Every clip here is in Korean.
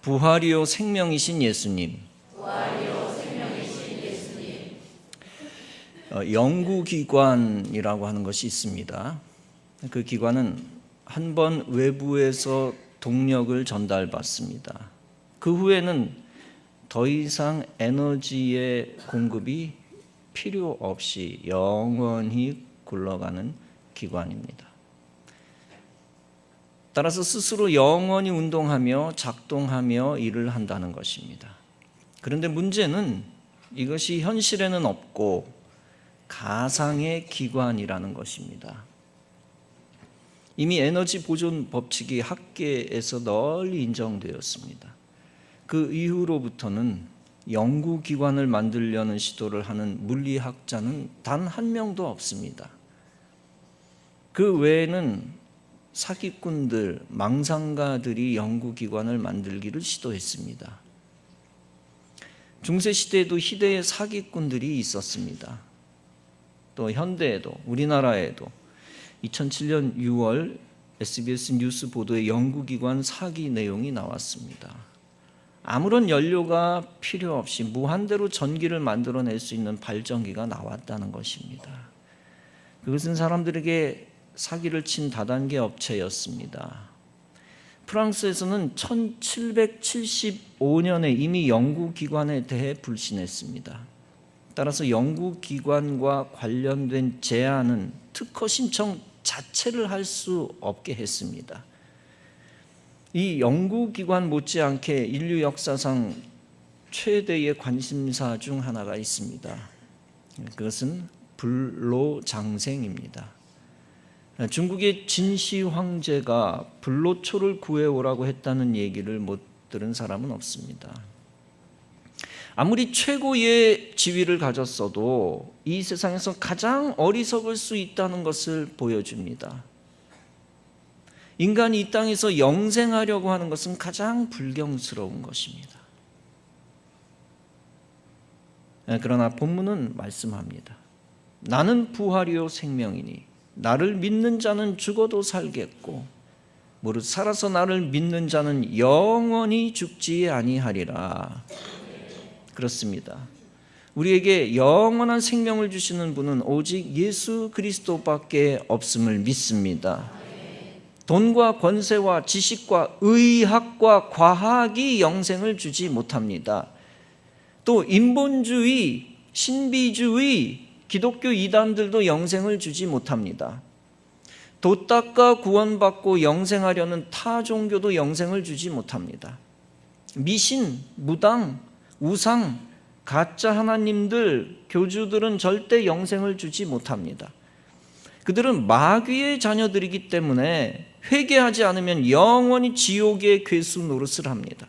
부활이요 생명이신 예수님. 연구기관이라고 하는 것이 있습니다. 그 기관은 한 번 외부에서 동력을 전달받습니다. 그 후에는 더 이상 에너지의 공급이 필요 없이 영원히 굴러가는 기관입니다. 따라서 스스로 영원히 운동하며 작동하며 일을 한다는 것입니다. 그런데 문제는 이것이 현실에는 없고 가상의 기관이라는 것입니다. 이미 에너지 보존 법칙이 학계에서 널리 인정되었습니다. 그 이후로부터는 연구기관을 만들려는 시도를 하는 물리학자는 단 한 명도 없습니다. 그 외에는 사기꾼들, 망상가들이 연구기관을 만들기를 시도했습니다. 중세시대에도 희대의 사기꾼들이 있었습니다. 또 현대에도, 우리나라에도 2007년 6월 SBS 뉴스 보도에 연구기관 사기 내용이 나왔습니다. 아무런 연료가 필요 없이 무한대로 전기를 만들어낼 수 있는 발전기가 나왔다는 것입니다. 그것은 사람들에게 사기를 친 다단계 업체였습니다. 프랑스에서는 1775년에 이미 연구기관에 대해 불신했습니다. 따라서 연구기관과 관련된 제안은 특허 신청 자체를 할 수 없게 했습니다. 이 연구기관 못지않게 인류 역사상 최대의 관심사 중 하나가 있습니다. 그것은 불로장생입니다. 중국의 진시 황제가 불로초를 구해오라고 했다는 얘기를 못 들은 사람은 없습니다. 아무리 최고의 지위를 가졌어도 이 세상에서 가장 어리석을 수 있다는 것을 보여줍니다. 인간이 이 땅에서 영생하려고 하는 것은 가장 불경스러운 것입니다. 그러나 본문은 말씀합니다. 나는 부활이요 생명이니 나를 믿는 자는 죽어도 살겠고 무릇 살아서 나를 믿는 자는 영원히 죽지 아니하리라. 그렇습니다. 우리에게 영원한 생명을 주시는 분은 오직 예수 그리스도밖에 없음을 믿습니다. 돈과 권세와 지식과 의학과 과학이 영생을 주지 못합니다. 또 인본주의, 신비주의, 기독교 이단들도 영생을 주지 못합니다. 도 닦아 구원받고 영생하려는 타 종교도 영생을 주지 못합니다. 미신, 무당, 우상, 가짜 하나님들, 교주들은 절대 영생을 주지 못합니다. 그들은 마귀의 자녀들이기 때문에 회개하지 않으면 영원히 지옥의 괴수 노릇을 합니다.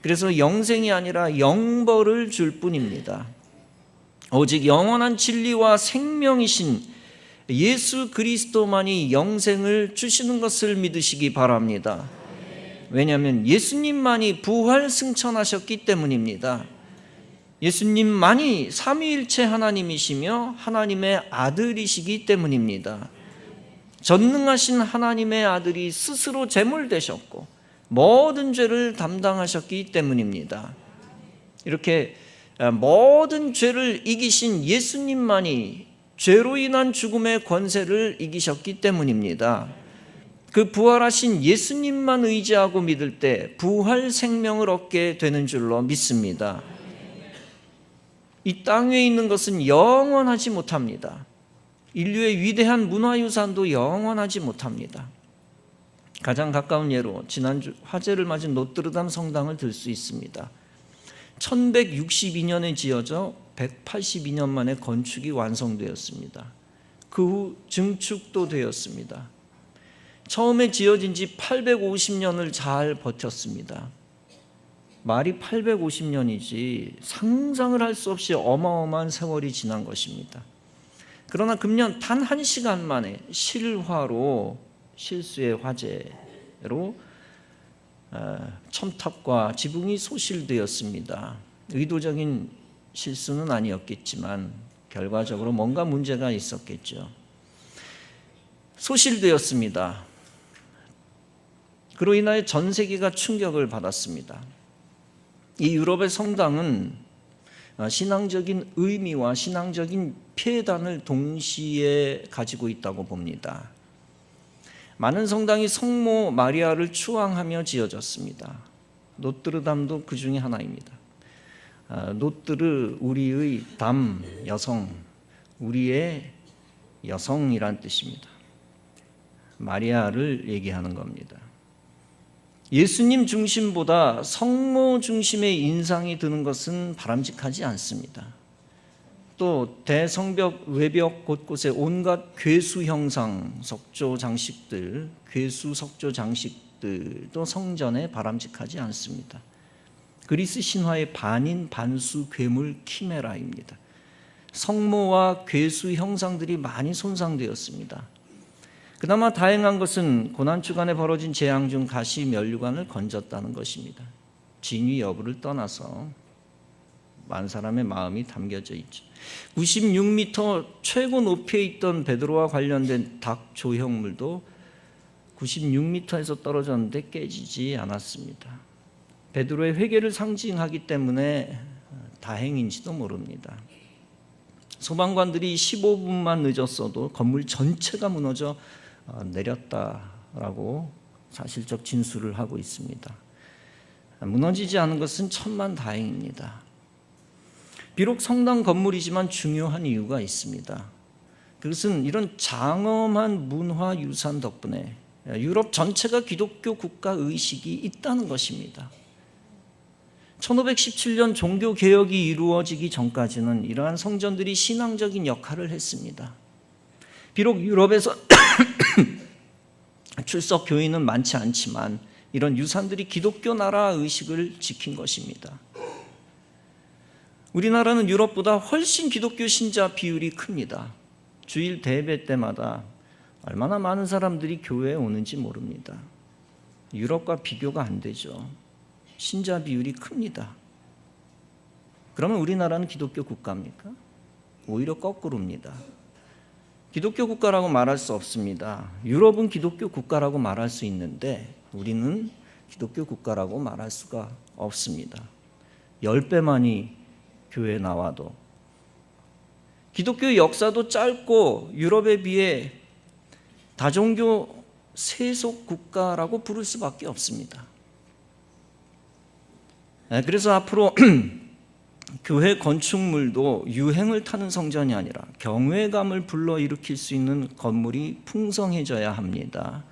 그래서 영생이 아니라 영벌을 줄 뿐입니다. 오직 영원한 진리와 생명이신 예수 그리스도만이 영생을 주시는 것을 믿으시기 바랍니다. 왜냐하면 예수님만이 부활 승천하셨기 때문입니다. 예수님만이 삼위일체 하나님이시며 하나님의 아들이시기 때문입니다. 전능하신 하나님의 아들이 스스로 제물 되셨고 모든 죄를 담당하셨기 때문입니다. 이렇게 모든 죄를 이기신 예수님만이 죄로 인한 죽음의 권세를 이기셨기 때문입니다. 그 부활하신 예수님만 의지하고 믿을 때 부활 생명을 얻게 되는 줄로 믿습니다. 이 땅에 있는 것은 영원하지 못합니다. 인류의 위대한 문화유산도 영원하지 못합니다. 가장 가까운 예로 지난주 화재를 맞은 노트르담 성당을 들 수 있습니다. 1162년에 지어져 182년 만에 건축이 완성되었습니다. 그 후 증축도 되었습니다. 처음에 지어진 지 850년을 잘 버텼습니다. 말이 850년이지 상상을 할 수 없이 어마어마한 세월이 지난 것입니다. 그러나 금년 단 1시간 만에 실수의 화재로 첨탑과 지붕이 소실되었습니다. 의도적인 실수는 아니었겠지만 결과적으로 뭔가 문제가 있었겠죠. 소실되었습니다. 그로 인하여 전 세계가 충격을 받았습니다. 이 유럽의 성당은 신앙적인 의미와 신앙적인 폐단을 동시에 가지고 있다고 봅니다. 많은 성당이 성모 마리아를 추앙하며 지어졌습니다. 노트르담도 그 중에 하나입니다. 노트르, 우리의 담, 여성, 우리의 여성이란 뜻입니다. 마리아를 얘기하는 겁니다. 예수님 중심보다 성모 중심의 인상이 드는 것은 바람직하지 않습니다. 또 대성벽 외벽 곳곳에 온갖 괴수 형상, 석조 장식들, 괴수 석조 장식들도 성전에 바람직하지 않습니다. 그리스 신화의 반인 반수 괴물 키메라입니다. 성모와 괴수 형상들이 많이 손상되었습니다. 그나마 다행한 것은 고난주간에 벌어진 재앙 중 가시 면류관을 건졌다는 것입니다. 진위 여부를 떠나서 많은 사람의 마음이 담겨져 있죠. 96m 최고 높이에 있던 베드로와 관련된 닭 조형물도 96m에서 떨어졌는데 깨지지 않았습니다. 베드로의 회개를 상징하기 때문에 다행인지도 모릅니다. 소방관들이 15분만 늦었어도 건물 전체가 무너져 내렸다라고 사실적 진술을 하고 있습니다. 무너지지 않은 것은 천만다행입니다. 비록 성당 건물이지만 중요한 이유가 있습니다. 그것은 이런 장엄한 문화유산 덕분에 유럽 전체가 기독교 국가 의식이 있다는 것입니다. 1517년 종교개혁이 이루어지기 전까지는 이러한 성전들이 신앙적인 역할을 했습니다. 비록 유럽에서 출석 교인은 많지 않지만 이런 유산들이 기독교 나라 의식을 지킨 것입니다. 우리나라는 유럽보다 훨씬 기독교 신자 비율이 큽니다. 주일 대배 때마다 얼마나 많은 사람들이 교회에 오는지 모릅니다. 유럽과 비교가 안 되죠. 신자 비율이 큽니다. 그러면 우리나라는 기독교 국가입니까? 오히려 거꾸로입니다. 기독교 국가라고 말할 수 없습니다. 유럽은 기독교 국가라고 말할 수 있는데 우리는 기독교 국가라고 말할 수가 없습니다. 10배만이 교회에 나와도. 기독교의 역사도 짧고 유럽에 비해 다종교 세속 국가라고 부를 수밖에 없습니다. 그래서 앞으로 교회 건축물도 유행을 타는 성전이 아니라 경외감을 불러일으킬 수 있는 건물이 풍성해져야 합니다.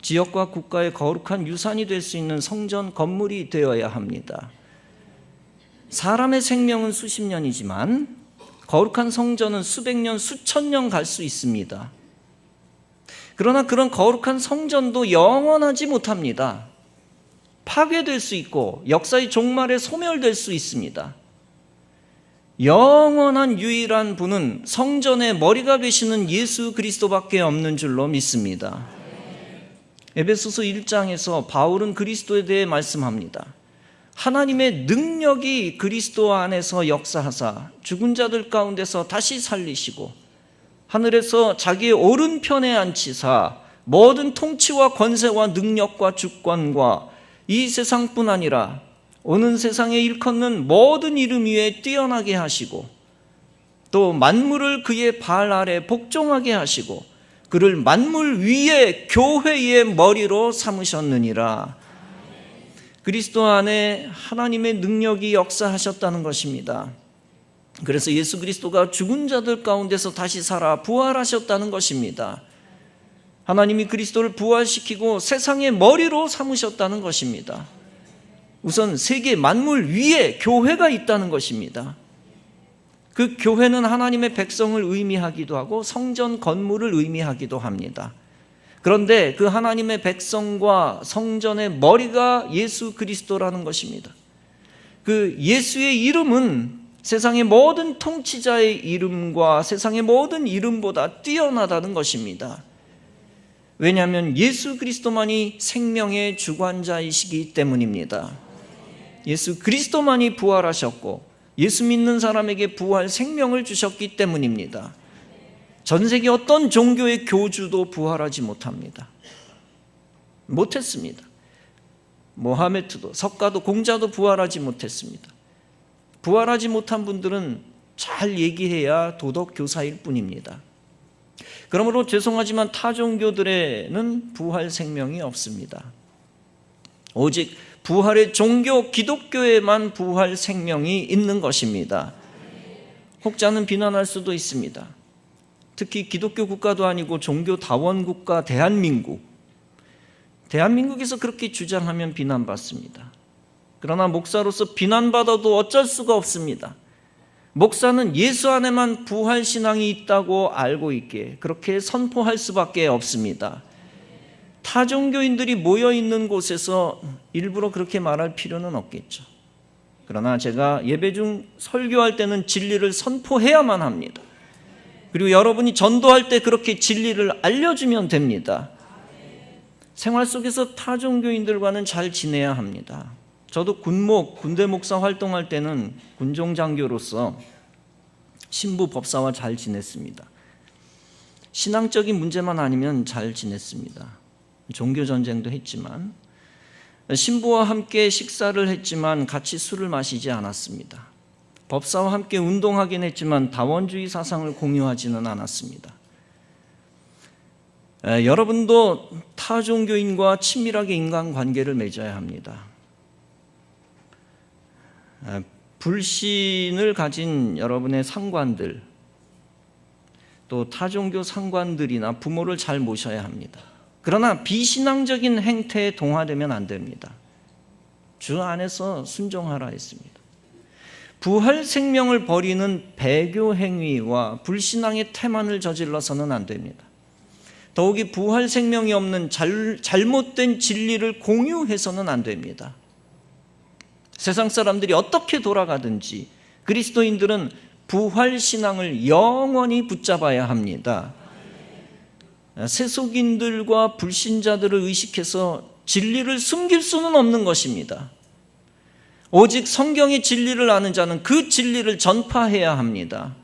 지역과 국가의 거룩한 유산이 될 수 있는 성전 건물이 되어야 합니다. 사람의 생명은 수십 년이지만 거룩한 성전은 수백 년, 수천 년 갈 수 있습니다. 그러나 그런 거룩한 성전도 영원하지 못합니다. 파괴될 수 있고 역사의 종말에 소멸될 수 있습니다. 영원한 유일한 분은 성전의 머리가 되시는 예수 그리스도밖에 없는 줄로 믿습니다. 에베소서 1장에서 바울은 그리스도에 대해 말씀합니다. 하나님의 능력이 그리스도 안에서 역사하사 죽은 자들 가운데서 다시 살리시고 하늘에서 자기의 오른편에 앉히사 모든 통치와 권세와 능력과 주권과 이 세상뿐 아니라 오는 세상에 일컫는 모든 이름 위에 뛰어나게 하시고 또 만물을 그의 발 아래 복종하게 하시고 그를 만물 위에 교회의 머리로 삼으셨느니라. 그리스도 안에 하나님의 능력이 역사하셨다는 것입니다. 그래서 예수 그리스도가 죽은 자들 가운데서 다시 살아 부활하셨다는 것입니다. 하나님이 그리스도를 부활시키고 세상의 머리로 삼으셨다는 것입니다. 우선 세계 만물 위에 교회가 있다는 것입니다. 그 교회는 하나님의 백성을 의미하기도 하고 성전 건물을 의미하기도 합니다. 그런데 그 하나님의 백성과 성전의 머리가 예수 그리스도라는 것입니다. 그 예수의 이름은 세상의 모든 통치자의 이름과 세상의 모든 이름보다 뛰어나다는 것입니다. 왜냐하면 예수 그리스도만이 생명의 주관자이시기 때문입니다. 예수 그리스도만이 부활하셨고 예수 믿는 사람에게 부활 생명을 주셨기 때문입니다. 전 세계 어떤 종교의 교주도 부활하지 못합니다. 못했습니다. 모하메트도, 석가도, 공자도 부활하지 못했습니다. 부활하지 못한 분들은 잘 얘기해야 도덕 교사일 뿐입니다. 그러므로 죄송하지만 타 종교들에는 부활 생명이 없습니다. 오직 부활의 종교 기독교에만 부활 생명이 있는 것입니다. 혹자는 비난할 수도 있습니다. 특히 기독교 국가도 아니고 종교 다원 국가 대한민국에서 그렇게 주장하면 비난받습니다. 그러나 목사로서 비난받아도 어쩔 수가 없습니다. 목사는 예수 안에만 부활 신앙이 있다고 알고 있기에 그렇게 선포할 수밖에 없습니다. 타 종교인들이 모여 있는 곳에서 일부러 그렇게 말할 필요는 없겠죠. 그러나 제가 예배 중 설교할 때는 진리를 선포해야만 합니다. 그리고 여러분이 전도할 때 그렇게 진리를 알려주면 됩니다. 생활 속에서 타 종교인들과는 잘 지내야 합니다. 저도 군대 목사 활동할 때는 군종장교로서 신부 법사와 잘 지냈습니다. 신앙적인 문제만 아니면 잘 지냈습니다. 종교전쟁도 했지만, 신부와 함께 식사를 했지만 같이 술을 마시지 않았습니다. 법사와 함께 운동하긴 했지만 다원주의 사상을 공유하지는 않았습니다. 여러분도 타 종교인과 친밀하게 인간관계를 맺어야 합니다. 불신을 가진 여러분의 상관들, 또 타종교 상관들이나 부모를 잘 모셔야 합니다. 그러나 비신앙적인 행태에 동화되면 안 됩니다. 주 안에서 순종하라 했습니다. 부활 생명을 버리는 배교 행위와 불신앙의 태만을 저질러서는 안 됩니다. 더욱이 부활 생명이 없는 잘못된 진리를 공유해서는 안 됩니다. 세상 사람들이 어떻게 돌아가든지 그리스도인들은 부활 신앙을 영원히 붙잡아야 합니다. 세속인들과 불신자들을 의식해서 진리를 숨길 수는 없는 것입니다. 오직 성경의 진리를 아는 자는 그 진리를 전파해야 합니다.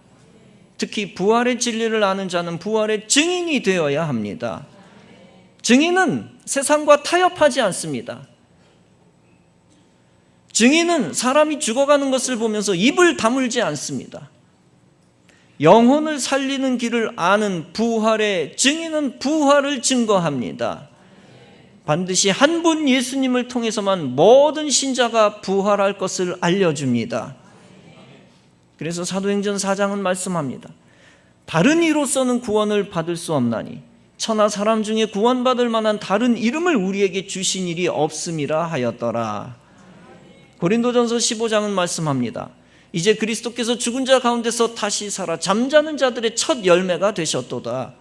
특히 부활의 진리를 아는 자는 부활의 증인이 되어야 합니다. 증인은 세상과 타협하지 않습니다. 증인은 사람이 죽어가는 것을 보면서 입을 다물지 않습니다. 영혼을 살리는 길을 아는 부활의 증인은 부활을 증거합니다. 반드시 한 분 예수님을 통해서만 모든 신자가 부활할 것을 알려줍니다. 그래서 사도행전 4장은 말씀합니다. 다른 이로서는 구원을 받을 수 없나니 천하 사람 중에 구원받을 만한 다른 이름을 우리에게 주신 일이 없음이라 하였더라. 고린도전서 15장은 말씀합니다. 이제 그리스도께서 죽은 자 가운데서 다시 살아 잠자는 자들의 첫 열매가 되셨도다.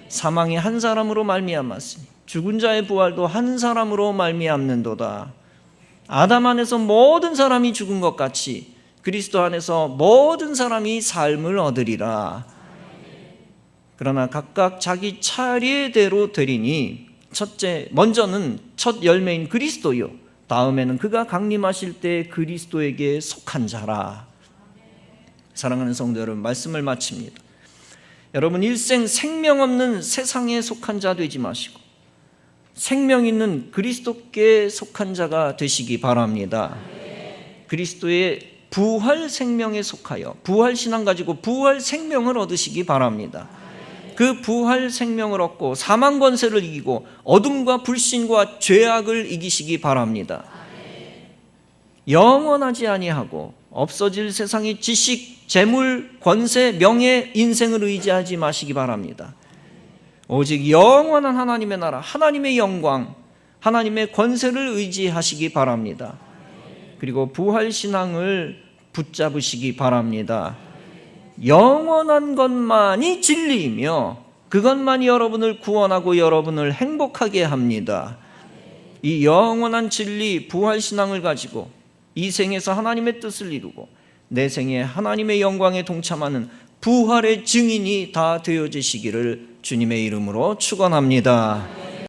사망이 한 사람으로 말미암았으니 죽은 자의 부활도 한 사람으로 말미암는도다. 아담 안에서 모든 사람이 죽은 것 같이 그리스도 안에서 모든 사람이 삶을 얻으리라. 그러나 각각 자기 차례대로 되리니 먼저는 첫 열매인 그리스도요, 다음에는 그가 강림하실 때 그리스도에게 속한 자라. 사랑하는 성도 여러분, 말씀을 마칩니다. 여러분, 일생 생명 없는 세상에 속한 자 되지 마시고 생명 있는 그리스도께 속한 자가 되시기 바랍니다. 그리스도의 부활 생명에 속하여 부활 신앙 가지고 부활 생명을 얻으시기 바랍니다. 그 부활 생명을 얻고 사망 권세를 이기고 어둠과 불신과 죄악을 이기시기 바랍니다. 영원하지 아니하고 없어질 세상의 지식, 재물, 권세, 명예, 인생을 의지하지 마시기 바랍니다. 오직 영원한 하나님의 나라, 하나님의 영광, 하나님의 권세를 의지하시기 바랍니다. 그리고 부활 신앙을 붙잡으시기 바랍니다. 영원한 것만이 진리이며 그것만이 여러분을 구원하고 여러분을 행복하게 합니다. 이 영원한 진리, 부활 신앙을 가지고 이 생에서 하나님의 뜻을 이루고 내 생에 하나님의 영광에 동참하는 부활의 증인이 다 되어지시기를 주님의 이름으로 축원합니다.